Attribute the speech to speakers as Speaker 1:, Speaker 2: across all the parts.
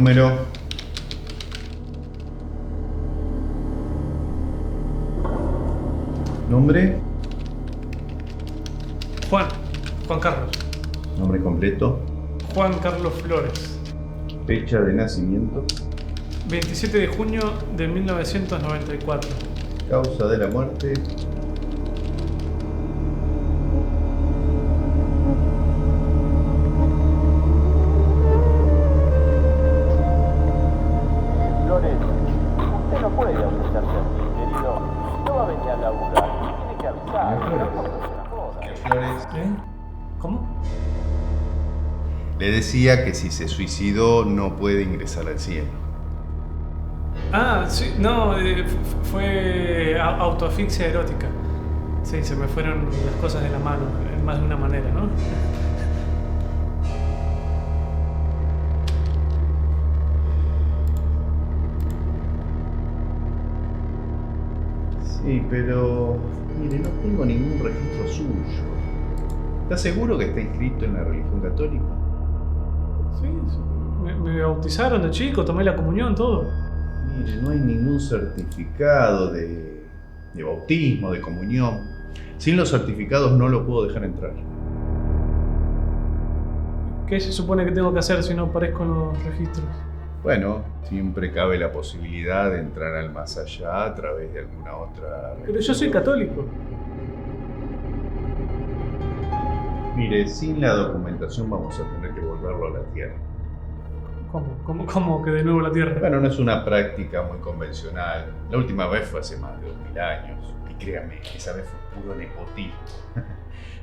Speaker 1: Número. Nombre.
Speaker 2: Juan Carlos.
Speaker 1: Nombre completo.
Speaker 2: Juan Carlos Flores.
Speaker 1: Fecha de nacimiento.
Speaker 2: 27 de junio de 1994.
Speaker 1: Causa de la muerte.
Speaker 3: Flores, usted no puede ausentarse así, querido. No va a venir a laburar. Tiene que avisar.
Speaker 1: Flores.
Speaker 2: ¿Cómo?
Speaker 1: Le decía que si se suicidó no puede ingresar al cielo.
Speaker 2: Ah, sí, no, fue autoasfixia erótica. Sí, se me fueron las cosas de la mano, en más de una manera, ¿no?
Speaker 1: Sí, pero mire, no tengo ningún registro suyo. ¿Está seguro que está inscrito en la religión católica?
Speaker 2: Sí, me bautizaron de chico, tomé la comunión, todo.
Speaker 1: Mire, no hay ningún certificado de bautismo, de comunión. Sin los certificados no lo puedo dejar entrar.
Speaker 2: ¿Qué se supone que tengo que hacer si no aparezco en los registros?
Speaker 1: Bueno, siempre cabe la posibilidad de entrar al más allá a través de alguna otra religión.
Speaker 2: Pero yo soy católico.
Speaker 1: Mire, sin la documentación vamos a tener que volverlo a la tierra.
Speaker 2: ¿Cómo que de nuevo la tierra?
Speaker 1: Bueno, no es una práctica muy convencional. La última vez fue hace más de 2000 años. Y créame, esa vez fue puro nepotismo.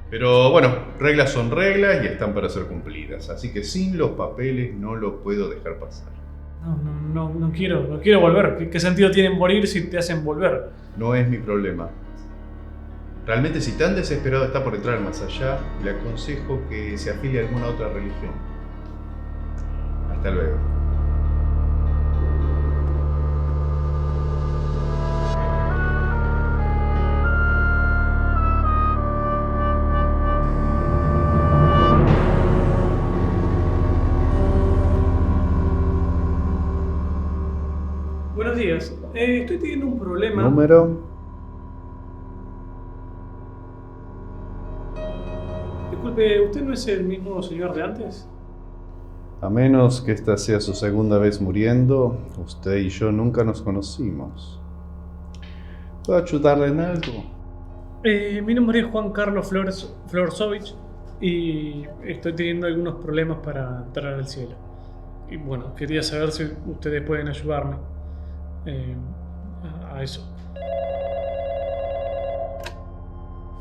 Speaker 1: Pero bueno, reglas son reglas y están para ser cumplidas. Así que sin los papeles no lo puedo dejar pasar.
Speaker 2: No quiero volver. ¿Qué sentido tiene morir si te hacen volver?
Speaker 1: No es mi problema. Realmente, si tan desesperado está por entrar al más allá, le aconsejo que se afilie a alguna otra religión. Hasta luego.
Speaker 2: Buenos días. Estoy teniendo un problema.
Speaker 1: Número.
Speaker 2: Disculpe, ¿usted no es el mismo señor de antes?
Speaker 1: A menos que esta sea su segunda vez muriendo, usted y yo nunca nos conocimos. ¿Puedo ayudarle en algo?
Speaker 2: Mi nombre es Juan Carlos Florsovich y estoy teniendo algunos problemas para entrar al cielo. Y bueno, quería saber si ustedes pueden ayudarme a eso.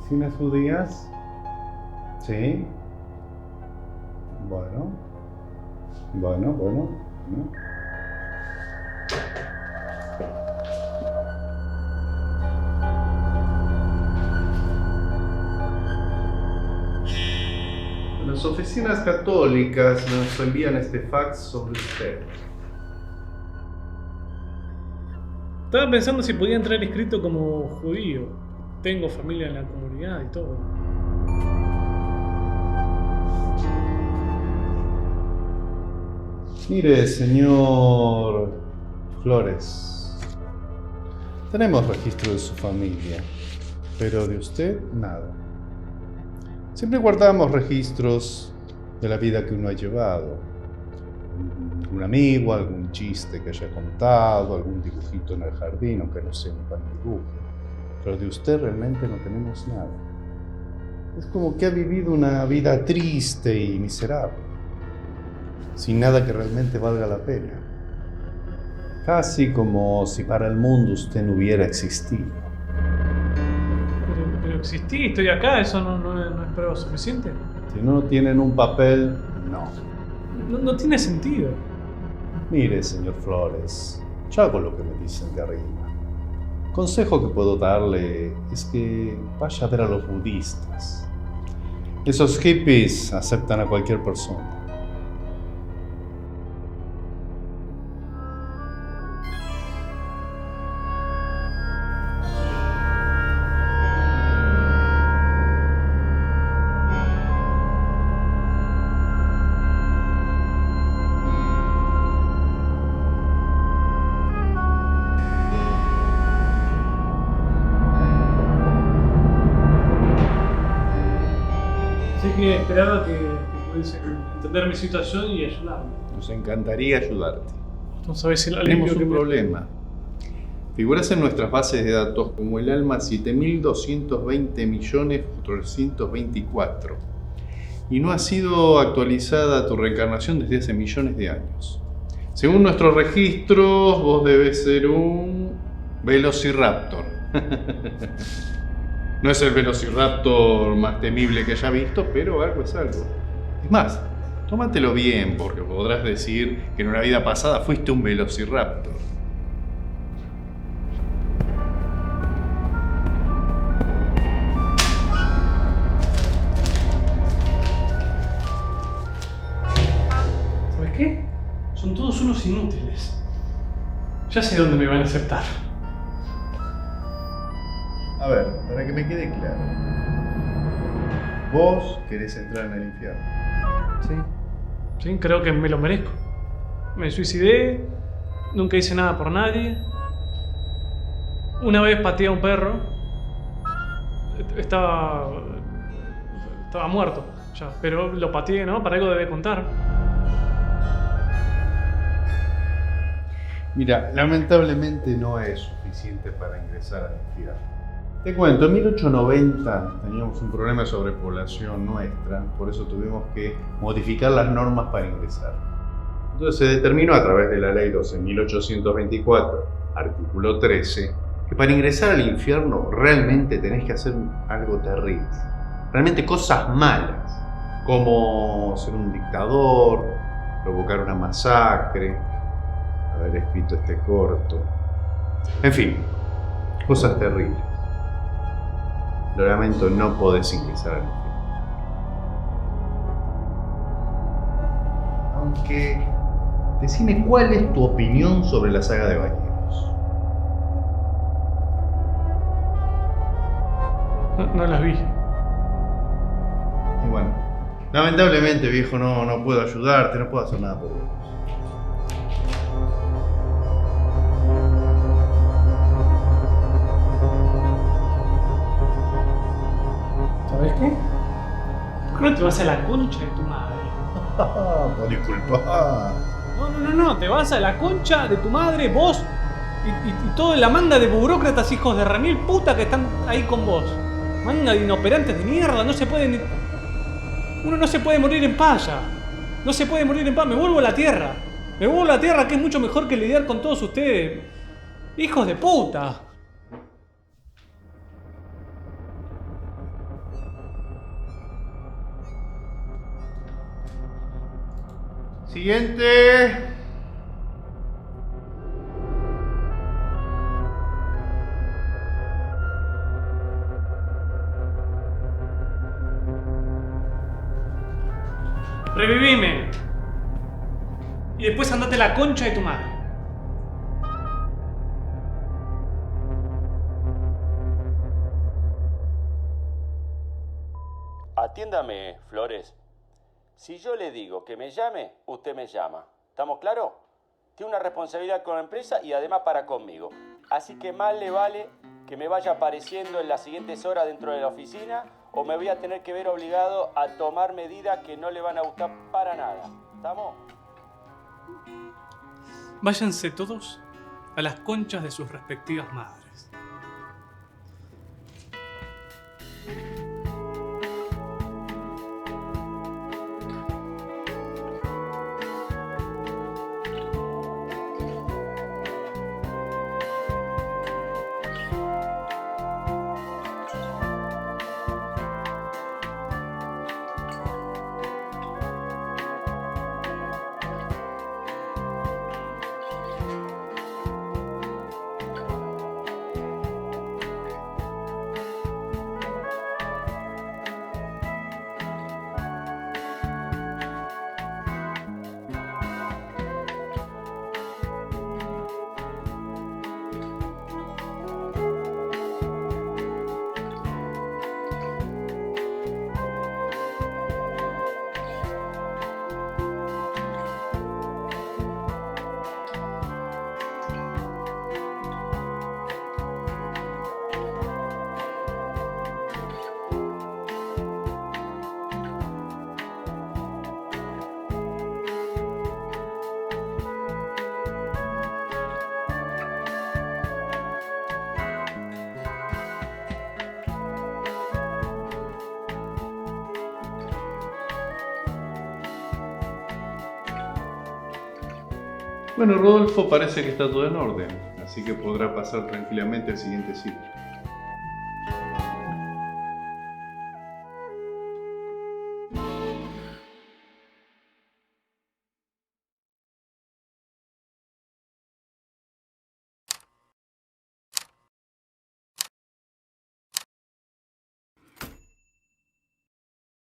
Speaker 1: ¿Cines judías? Sí. Bueno. Las oficinas católicas nos envían este fax sobre usted.
Speaker 2: Estaba pensando si podía entrar inscrito como judío. Tengo familia en la comunidad y todo.
Speaker 1: Mire, señor Flores, tenemos registro de su familia, pero de usted nada. Siempre guardamos registros de la vida que uno ha llevado. Un amigo, algún chiste que haya contado, algún dibujito en el jardín, aunque no sea un buen dibujo. Pero de usted realmente no tenemos nada. Es como que ha vivido una vida triste y miserable, sin nada que realmente valga la pena. Casi como si para el mundo usted no hubiera existido.
Speaker 2: Pero existí, estoy acá, ¿eso no es prueba suficiente?
Speaker 1: Si no tienen un papel, no.
Speaker 2: No tiene sentido.
Speaker 1: Mire, señor Flores, yo hago lo que me dicen de arriba. Consejo que puedo darle es que vaya a ver a los budistas. Esos hippies aceptan a cualquier persona.
Speaker 2: que esperaba que pudiesen entender mi situación y ayudarme.
Speaker 1: Nos encantaría ayudarte.
Speaker 2: No sabes el
Speaker 1: Tenemos
Speaker 2: alivio que
Speaker 1: un
Speaker 2: me...
Speaker 1: problema. Figuras en nuestras bases de datos como el ALMA 7.220.424 y no ha sido actualizada tu reencarnación desde hace millones de años. Según nuestros registros, vos debes ser un Velociraptor. No es el Velociraptor más temible que haya visto, pero algo es algo. Es más, tómatelo bien, porque podrás decir que en una vida pasada fuiste un Velociraptor.
Speaker 2: ¿Sabes qué? Son todos unos inútiles. Ya sé dónde me van a aceptar.
Speaker 1: A ver, para que me quede claro. Vos querés entrar en el infierno.
Speaker 2: Sí, creo que me lo merezco. Me suicidé, nunca hice nada por nadie. Una vez pateé a un perro. Estaba muerto ya, pero lo pateé, ¿no? Para algo debe contar.
Speaker 1: Mira, lamentablemente no es suficiente para ingresar al infierno. Te cuento, en 1890 teníamos un problema de sobrepoblación nuestra, por eso tuvimos que modificar las normas para ingresar. Entonces se determinó a través de la ley 12.824, artículo 13, que para ingresar al infierno realmente tenés que hacer algo terrible. Realmente cosas malas, como ser un dictador, provocar una masacre, haber escrito este corto. En fin, cosas terribles. Lo lamento, no podés ingresar al infierno. Aunque, decime cuál es tu opinión sobre la saga de Bañeros.
Speaker 2: No las vi.
Speaker 1: Y bueno, lamentablemente, viejo, no puedo ayudarte, no puedo hacer nada por vos.
Speaker 2: ¿Sabes qué? ¿Por qué no te vas a la concha de tu madre?
Speaker 1: Por disculpa.
Speaker 2: No, te vas a la concha de tu madre, vos y toda la manga de burócratas hijos de remil puta que están ahí con vos. Manga de inoperantes de mierda, no se pueden... Uno no se puede morir en paz ya. No se puede morir en paz, me vuelvo a la tierra. Me vuelvo a la tierra, que es mucho mejor que lidiar con todos ustedes. Hijos de puta.
Speaker 1: Siguiente.
Speaker 2: Revivime. Y después andate a la concha de tu madre.
Speaker 3: Atiéndame, Flores. Si yo le digo que me llame, usted me llama. ¿Estamos claros? Tiene una responsabilidad con la empresa y además para conmigo. Así que más le vale que me vaya apareciendo en las siguientes horas dentro de la oficina o me voy a tener que ver obligado a tomar medidas que no le van a gustar para nada. ¿Estamos?
Speaker 2: Váyanse todos a las conchas de sus respectivas madres.
Speaker 1: Bueno, Rodolfo, parece que está todo en orden, así que podrá pasar tranquilamente al siguiente ciclo.